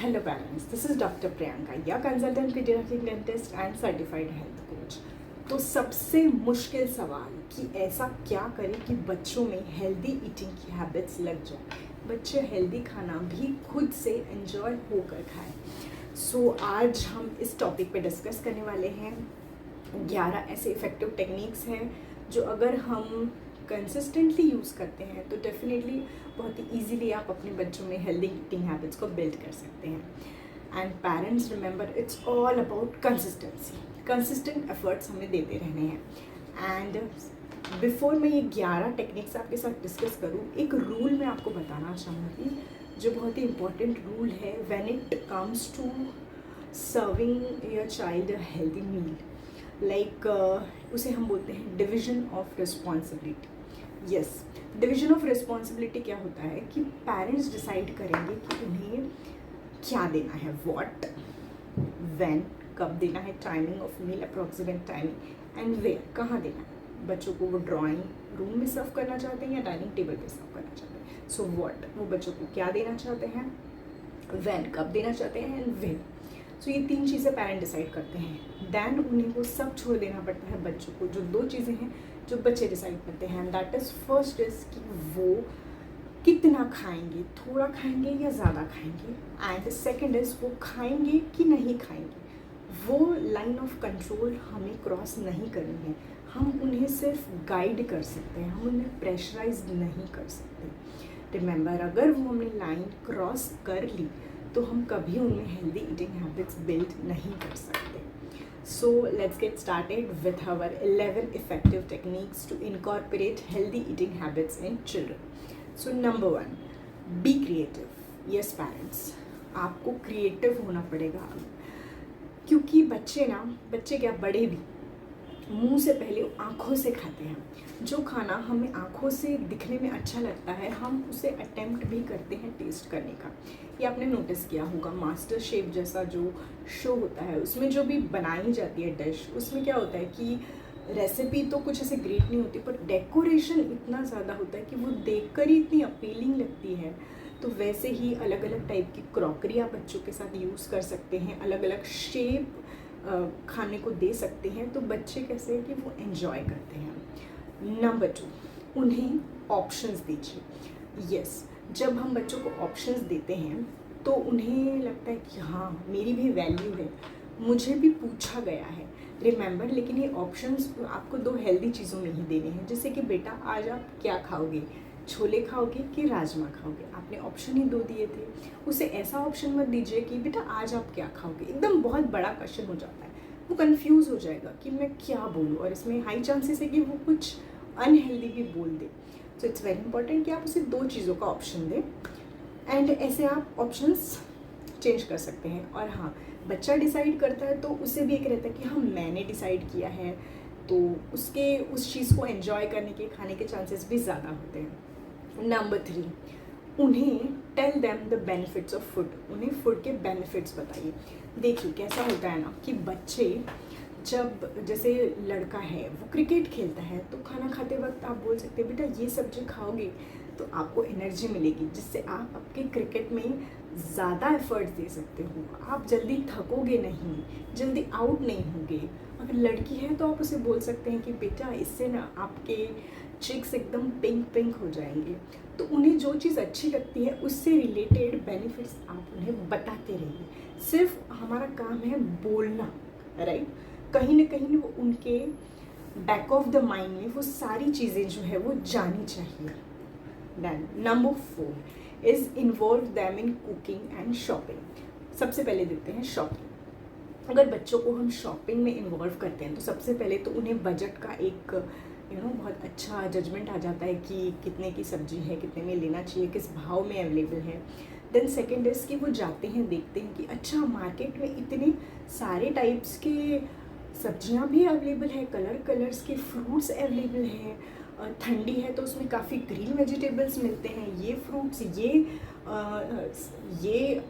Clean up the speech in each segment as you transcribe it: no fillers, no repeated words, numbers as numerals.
Hello parents, this is Dr. Priyanka, your consultant pediatric dentist and certified health coach. तो सबसे मुश्किल सवाल कि ऐसा क्या करें कि बच्चों में हेल्दी ईटिंग की हैबिट्स लग जाए, बच्चे हेल्दी खाना भी खुद से एंजॉय होकर खाएं। सो आज हम इस टॉपिक पे डिस्कस करने वाले हैं 11 ऐसे इफ़ेक्टिव टेक्निक्स हैं जो अगर हम कंसिस्टेंटली यूज़ करते हैं तो डेफिनेटली बहुत ही ईजीली आप अपने बच्चों में हेल्दी ईटिंग हैबिट्स को बिल्ड कर सकते हैं। And parents remember it's all about consistency, consistent efforts हमें देते रहने हैं। एंड बिफोर मैं ये 11 टेक्निक्स आपके साथ डिस्कस करूँ, एक रूल मैं आपको बताना चाहूँगी जो बहुत ही इम्पॉर्टेंट रूल है when it comes to serving your child a healthy meal. Like उसे हम बोलते हैं division of responsibility. Yes, division of responsibility क्या होता है कि पेरेंट्स डिसाइड करेंगे कि उन्हें क्या देना है, व्हाट, व्हेन, कब देना है, timing of meal, approximate timing, and where, कहाँ देना है। बच्चों को वो ड्राइंग रूम में सर्व करना चाहते हैं या डाइनिंग टेबल पे सर्व करना चाहते हैं। सो व्हाट, वो बच्चों को क्या देना चाहते हैं, व्हेन, कब देना चाहते हैं, एंड वेयर। सो ये 3 चीज़ें पेरेंट डिसाइड करते हैं। दैन उन्हें वो सब छोड़ देना पड़ता है बच्चों को। जो 2 चीज़ें हैं जो बच्चे डिसाइड करते हैं, दैट इज़ फर्स्ट इज़ कि वो कितना खाएंगे, थोड़ा खाएंगे या ज़्यादा खाएंगे, एंड सेकंड इज़ वो खाएंगे कि नहीं खाएंगे। वो लाइन ऑफ कंट्रोल हमें क्रॉस नहीं करनी है, हम उन्हें सिर्फ गाइड कर सकते हैं, हम उन्हें प्रेशराइज नहीं कर सकते। रिमेंबर, अगर वो हमने लाइन क्रॉस कर ली तो हम कभी उनमें हेल्दी ईटिंग हैबिट्स बिल्ड नहीं कर सकते। So let's get started with our 11 effective techniques to incorporate healthy eating habits in children. So number 1, be creative. Yes parents, आपको क्रिएटिव होना पड़ेगा, क्योंकि बच्चे क्या, बड़े भी मुंह से पहले आँखों से खाते हैं। जो खाना हमें आँखों से दिखने में अच्छा लगता है, हम उसे अटेम्प्ट भी करते हैं टेस्ट करने का। ये आपने नोटिस किया होगा, मास्टर शेफ जैसा जो शो होता है उसमें जो भी बनाई जाती है डिश, उसमें क्या होता है कि रेसिपी तो कुछ ऐसे ग्रेट नहीं होती, पर डेकोरेशन इतना ज़्यादा होता है कि वो देखकर ही इतनी अपीलिंग लगती है। तो वैसे ही अलग अलग टाइप की क्रॉकरी आप बच्चों के साथ यूज़ कर सकते हैं, अलग अलग शेप खाने को दे सकते हैं, तो बच्चे कैसे हैं कि वो एंजॉय करते हैं। नंबर 2, उन्हें ऑप्शंस दीजिए। यस, जब हम बच्चों को ऑप्शंस देते हैं तो उन्हें लगता है कि हाँ, मेरी भी वैल्यू है, मुझे भी पूछा गया है। रिमेंबर, लेकिन ये ऑप्शंस आपको 2 हेल्दी चीज़ों में ही देने हैं, जैसे कि बेटा आज आप क्या खाओगे, छोले खाओगे कि राजमा खाओगे। आपने ऑप्शन ही 2 दिए थे, उसे ऐसा ऑप्शन मत दीजिए कि बेटा आज आप क्या खाओगे। एकदम बहुत बड़ा क्वेश्चन हो जाता है, वो कंफ्यूज हो जाएगा कि मैं क्या बोलूँ, और इसमें हाई चांसेस है कि वो कुछ अनहेल्दी भी बोल दे। सो इट्स वेरी इंपॉर्टेंट कि आप उसे 2 चीज़ों का ऑप्शन दें, एंड ऐसे आप ऑप्शंस चेंज कर सकते हैं। और हाँ, बच्चा डिसाइड करता है तो उसे भी एक रहता है कि हाँ, मैंने डिसाइड किया है, तो उसके उस चीज़ को एंजॉय करने के, खाने के चांसेस भी ज़्यादा होते हैं। नंबर 3, उन्हें tell them the benefits of food. उन्हें फूड के बेनिफिट्स बताइए। देखिए कैसा होता है ना कि बच्चे जब, जैसे लड़का है वो क्रिकेट खेलता है, तो खाना खाते वक्त आप बोल सकते हैं बेटा ये सब्जी खाओगे तो आपको एनर्जी मिलेगी, जिससे आप आपके क्रिकेट में ज़्यादा एफर्ट्स दे सकते हो, आप जल्दी थकोगे नहीं, जल्दी आउट नहीं होगे। अगर लड़की है तो आप उसे बोल सकते हैं कि बेटा इससे ना आपके चिक्स एकदम पिंक पिंक हो जाएंगे। तो उन्हें जो चीज़ अच्छी लगती है उससे रिलेटेड बेनिफिट्स आप उन्हें बताते रहिए। सिर्फ हमारा काम है बोलना, राइट। कहीं ना कहीं वो उनके बैक ऑफ द माइंड में वो सारी चीज़ें जो है वो जानी चाहिए। Then number 4 is involve them in cooking and shopping. सबसे पहले देखते हैं शॉपिंग। अगर बच्चों को हम शॉपिंग में इन्वॉल्व करते हैं तो सबसे पहले तो उन्हें बजट का एक बहुत अच्छा जजमेंट आ जाता है कि कितने की सब्जी है, कितने में लेना चाहिए, किस भाव में अवेलेबल है। देन सेकेंड इज़ कि वो जाते हैं, देखते हैं कि अच्छा मार्केट में इतने सारे टाइप्स के सब्जियां भी अवेलेबल है, कलर्स के फ्रूट्स अवेलेबल हैं, ठंडी है तो उसमें काफ़ी ग्रीन वेजिटेबल्स मिलते हैं, ये फ्रूट्स ये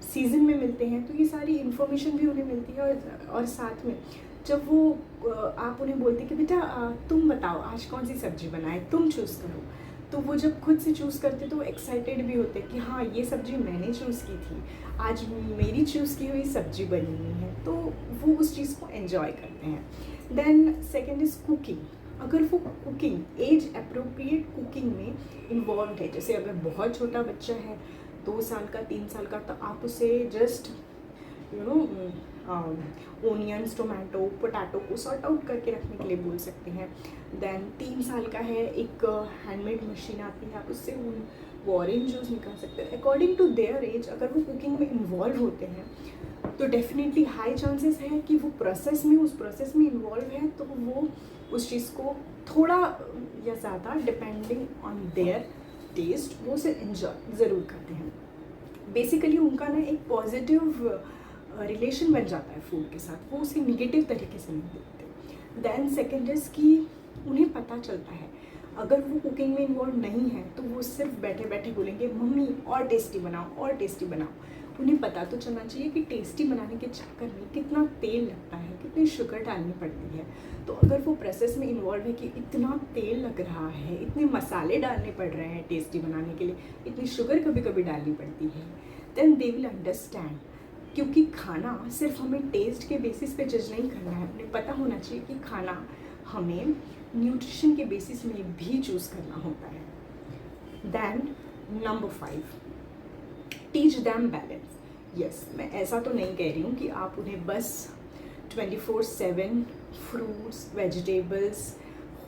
सीज़न में मिलते हैं। तो ये सारी इन्फॉर्मेशन भी उन्हें मिलती है। और साथ में जब वो आप उन्हें बोलते हैं कि बेटा तुम बताओ आज कौन सी सब्ज़ी बनाए, तुम चूज़ करो, तो वो जब खुद से चूज़ करते तो एक्साइटेड भी होते कि हाँ ये सब्ज़ी मैंने चूज़ की थी, आज मेरी चूज़ की हुई सब्ज़ी बनी हुई है, तो वो उस चीज़ को एंजॉय करते हैं। Then second is cooking. अगर वो कुकिंग एज अप्रोप्रिएट कुकिंग में इन्वॉल्व है, जैसे अगर बहुत छोटा बच्चा है 2 साल का 3 साल का, तो आप उसे जस्ट ओनियंस, टोमेटो, पोटैटो को सॉर्ट आउट करके रखने के लिए बोल सकते हैं। देन 3 साल का है, एक हैंडमेड मशीन आती है, आप उससे वो ऑरेंज जूस निकाल सकते हैं। अकॉर्डिंग टू देयर एज अगर वो कुकिंग में इन्वॉल्व होते हैं तो डेफिनेटली हाई चांसेस है कि वो उस प्रोसेस में इन्वॉल्व है, तो वो उस चीज़ को थोड़ा या ज़्यादा डिपेंडिंग ऑन देयर टेस्ट वो उसे एंजॉय ज़रूर करते हैं। बेसिकली उनका ना एक पॉजिटिव रिलेशन बन जाता है फूड के साथ, वो उसे निगेटिव तरीके से नहीं देखते। देन सेकेंड इज़ कि उन्हें पता चलता है अगर वो कुकिंग में इन्वॉल्व नहीं है तो वो सिर्फ बैठे बैठे बोलेंगे मम्मी और टेस्टी बनाओ और टेस्टी बनाओ। उन्हें पता तो चलना चाहिए कि टेस्टी बनाने के चक्कर में कितना तेल लगता है, कितनी शुगर डालनी पड़ती है। तो अगर वो प्रोसेस में इन्वॉल्व है कि इतना तेल लग रहा है, इतने मसाले डालने पड़ रहे हैं टेस्टी बनाने के लिए, इतनी शुगर कभी कभी डालनी पड़ती है, देन दे विल अंडरस्टैंड। क्योंकि खाना सिर्फ हमें टेस्ट के बेसिस पे जज नहीं करना है, उन्हें पता होना चाहिए कि खाना हमें न्यूट्रिशन के बेसिस में भी चूज़ करना होता है। Then number 5, teach them balance. Yes, मैं ऐसा तो नहीं कह रही हूँ कि आप उन्हें बस 24/7 फ्रूट्स, वेजिटेबल्स,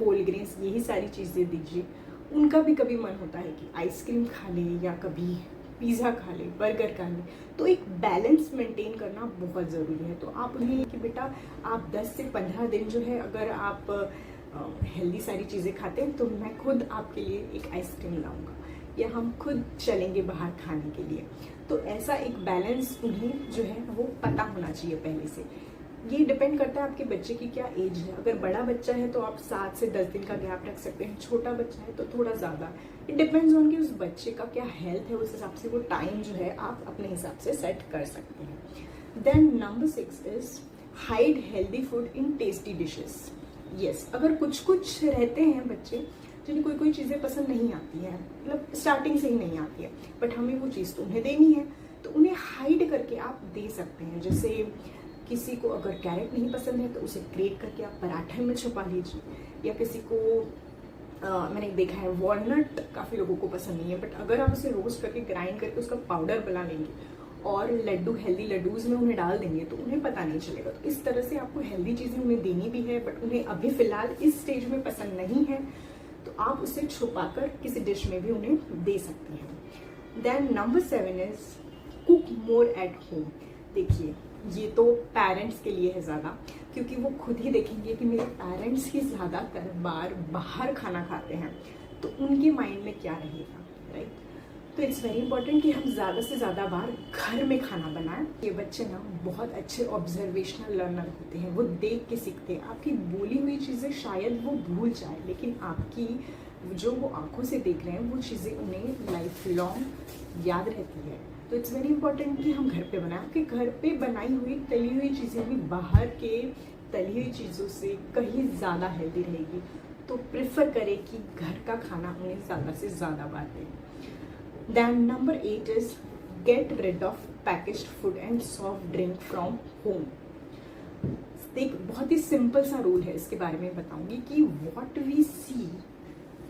होल ग्रेन्स यही सारी चीज़ें दीजिए। उनका भी कभी मन होता है कि आइसक्रीम खा ले या कभी पिज़्ज़ा खा ले, बर्गर खा ले, तो एक बैलेंस मेंटेन करना बहुत ज़रूरी है। तो आप उन्हें कि बेटा आप 10 से 15 दिन जो है अगर आप हेल्दी सारी चीज़ें खाते हैं तो मैं खुद आपके लिए एक आइसक्रीम लाऊंगा या हम खुद चलेंगे बाहर खाने के लिए। तो ऐसा एक बैलेंस उन्हें जो है वो पता होना चाहिए पहले से। ये डिपेंड करता है आपके बच्चे की क्या एज है। अगर बड़ा बच्चा है तो आप 7 से 10 दिन का गैप रख सकते हैं, छोटा बच्चा है तो थोड़ा ज़्यादा। इट डिपेंड्स ऑन कि उस बच्चे का क्या हेल्थ है, उस हिसाब से वो टाइम जो है आप अपने हिसाब से सेट कर सकते हैं। Then number 6 is hide healthy food in tasty dishes. Yes, अगर कुछ रहते हैं बच्चे जिन्हें कोई चीज़ें पसंद नहीं आती है, मतलब स्टार्टिंग से ही नहीं आती है, बट हमें वो चीज़ तो उन्हें देनी है, तो उन्हें हाइड करके आप दे सकते हैं। जैसे किसी को अगर कैरेट नहीं पसंद है तो उसे ग्रेट करके आप पराठे में छुपा लीजिए, या किसी को मैंने देखा है वॉलनट काफ़ी लोगों को पसंद नहीं है, बट अगर आप उसे रोस्ट करके ग्राइंड करके उसका पाउडर बना लेंगे और लड्डू हेल्दी लड्डूज़ में उन्हें डाल देंगे तो उन्हें पता नहीं चलेगा। तो इस तरह से आपको हेल्दी चीज़ें उन्हें देनी भी है, बट उन्हें अभी फ़िलहाल इस स्टेज में पसंद नहीं है, तो आप उसे छुपाकर किसी डिश में भी उन्हें दे सकते हैं। Then number 7 is cook more at home. देखिए, ये तो पेरेंट्स के लिए है ज़्यादा, क्योंकि वो खुद ही देखेंगे कि मेरे पेरेंट्स ही ज़्यादातर बार बाहर खाना खाते हैं, तो उनके माइंड में क्या रहेगा, राइट। तो इट्स वेरी इंपॉर्टेंट कि हम ज़्यादा से ज़्यादा बार घर में खाना बनाएं। ये बच्चे ना बहुत अच्छे ऑब्जर्वेशनल लर्नर होते हैं, वो देख के सीखते हैं। आपकी बोली हुई चीज़ें शायद वो भूल जाए, लेकिन आपकी जो वो आंखों से देख रहे हैं वो चीज़ें उन्हें लाइफ लॉन्ग याद रहती है। तो इट्स वेरी इंपॉर्टेंट कि हम घर पे बनाएं। आपके घर पे बनाई हुई तली हुई चीज़ें भी बाहर के तली हुई चीज़ों से कहीं ज़्यादा हेल्दी रहेगी, तो प्रेफर करें कि घर का खाना उन्हें ज़्यादा से ज़्यादा बार दें। Then number 8 is get rid of packaged food and soft drink from home. देख, बहुत ही सिंपल सा रूल है, इसके बारे में बताऊंगी कि what we see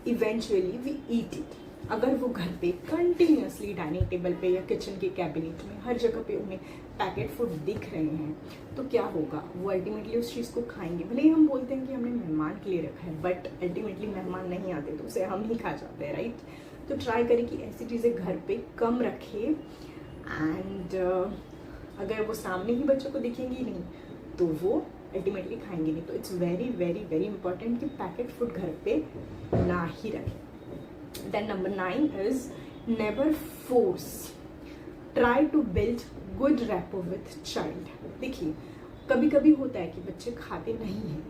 eventually we eat it। अगर वो घर पे कंटिन्यूसली डाइनिंग टेबल पे या किचन के कैबिनेट में हर जगह पे उन्हें पैकेट फूड दिख रहे हैं, तो क्या होगा, वो अल्टीमेटली उस चीज़ को खाएंगे। भले ही हम बोलते हैं कि हमने मेहमान के लिए रखा है, बट अल्टीमेटली मेहमान नहीं आते तो उसे हम ही खा जाते हैं, राइट। तो ट्राई करें कि ऐसी चीज़ें घर पे कम रखें, एंड अगर वो सामने ही बच्चों को दिखेंगी नहीं तो वो अल्टीमेटली खाएंगे नहीं। तो it's very very very important कि पैकेट फूड घर पे ना ही रखें। Then number 9 is never force, try to build good rapport with child. देखिए, कभी कभी होता है कि बच्चे खाते नहीं हैं,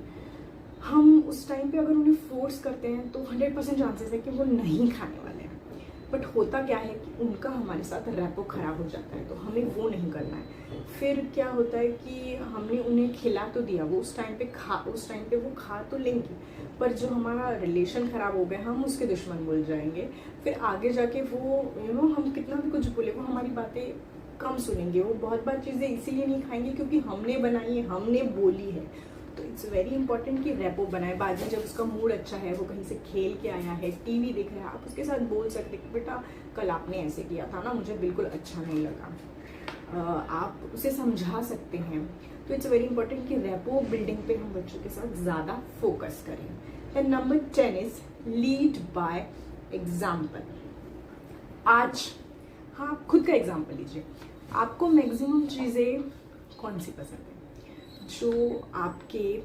हम उस टाइम पे अगर उन्हें फोर्स करते हैं तो 100% चांसेस है कि वो नहीं खाने वाले हैं। बट होता क्या है कि उनका हमारे साथ रैपो ख़राब हो जाता है, तो हमें वो नहीं करना है। फिर क्या होता है कि हमने उन्हें खिला तो दिया, वो उस टाइम पे वो खा तो लेंगे, पर जो हमारा रिलेशन ख़राब हो गया हम उसके दुश्मन बोल जाएंगे। फिर आगे जाके वो हम कितना भी कुछ बोले वो हमारी बातें कम सुनेंगे। वो बहुत बार चीज़ें इसीलिए नहीं खाएंगे क्योंकि हमने बनाई है, हमने बोली है। तो इट्स वेरी इंपॉर्टेंट कि रैपो बनाए। बाद में जब उसका मूड अच्छा है, वो कहीं से खेल के आया है, टीवी देख रहा है, आप उसके साथ बोल सकते कि बेटा कल आपने ऐसे किया था ना, मुझे बिल्कुल अच्छा नहीं लगा। आप उसे समझा सकते हैं। तो इट्स वेरी इंपॉर्टेंट कि रैपो बिल्डिंग पे हम बच्चों के साथ ज़्यादा फोकस करें। And number 10 is lead by example. आज हाँ, आप खुद का एग्जाम्पल लीजिए। आपको मैक्सिमम चीज़ें कौन सी पसंद है जो आपके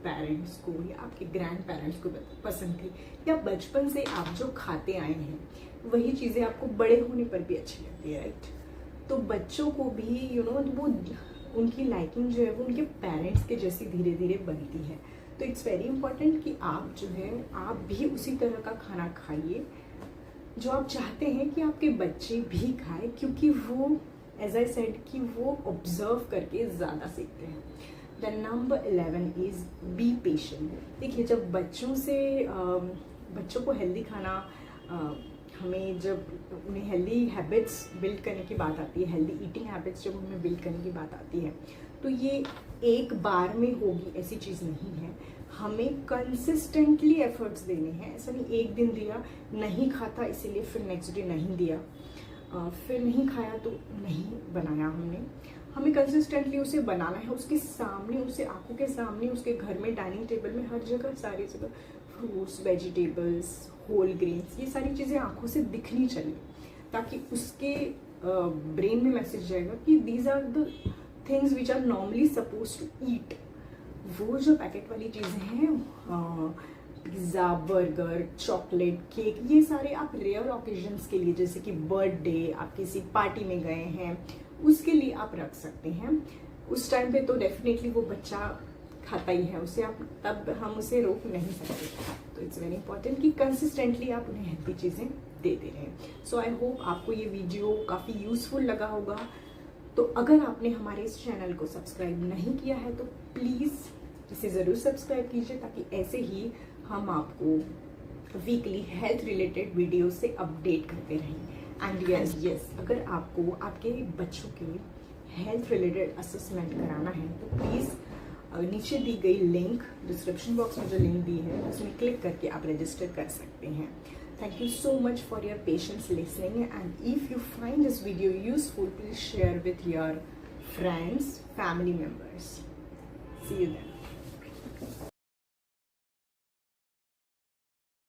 पेरेंट्स को या आपके ग्रैंड पेरेंट्स को पसंद थी, या बचपन से आप जो खाते आए हैं वही चीज़ें आपको बड़े होने पर भी अच्छी लगती है, राइट? तो बच्चों को भी वो उनकी लाइकिंग जो है वो उनके पेरेंट्स के जैसी धीरे धीरे बनती है। तो इट्स वेरी इंपॉर्टेंट कि आप जो है आप भी उसी तरह का खाना खाइए जो आप चाहते हैं कि आपके बच्चे भी खाएं, क्योंकि वो एज आई सेड कि वो ऑब्जर्व करके ज़्यादा सीखते हैं। The number 11 is be patient. देखिए, जब बच्चों को हेल्दी खाना हमें जब उन्हें हेल्दी हैबिट्स बिल्ड करने की बात आती है, हेल्दी ईटिंग हैबिट्स जब उन्हें बिल्ड करने की बात आती है, तो ये एक बार में होगी ऐसी चीज़ नहीं है। हमें कंसिस्टेंटली एफर्ट्स देने हैं। ऐसा नहीं एक दिन दिया, नहीं खाता इसीलिए फिर नेक्स्ट डे नहीं दिया, फिर नहीं खाया तो नहीं बनाया हमने। हमें कंसिस्टेंटली उसे बनाना है, उसके सामने, उसे आंखों के सामने, उसके घर में डाइनिंग टेबल में हर जगह सारी जगह फ्रूट्स, वेजिटेबल्स, होल ग्रेन्स, ये सारी चीज़ें आंखों से दिखनी चाहिए, ताकि उसके ब्रेन में मैसेज जाएगा कि these are the things which are normally suppose to eat. वो जो पैकेट वाली चीज़ें हैं, पिज़्ज़ा, बर्गर, चॉकलेट, केक, ये सारे आप रेयर ओकेजन्स के लिए, जैसे कि बर्थडे, आप किसी पार्टी में गए हैं, उसके लिए आप रख सकते हैं। उस टाइम पे तो डेफिनेटली वो बच्चा खाता ही है, उसे आप तब हम उसे रोक नहीं सकते। तो इट्स वेरी इंपॉर्टेंट कि कंसिस्टेंटली आप उन्हें हेल्दी चीज़ें देते रहें। सो आई होप आपको ये वीडियो काफ़ी यूज़फुल लगा होगा। तो अगर आपने हमारे इस चैनल को सब्सक्राइब नहीं किया है तो प्लीज़ इसे ज़रूर सब्सक्राइब कीजिए, ताकि ऐसे ही हम आपको वीकली हेल्थ रिलेटेड वीडियो से अपडेट करते रहें। एंड यस, अगर आपको आपके बच्चों के हेल्थ रिलेटेड असेसमेंट कराना है तो प्लीज़ नीचे दी गई लिंक, डिस्क्रिप्शन बॉक्स में जो लिंक दी है उसमें क्लिक करके आप रजिस्टर कर सकते हैं। Thank you so much for your patience listening, and if you find this video useful, please share with your friends, family members. See you then.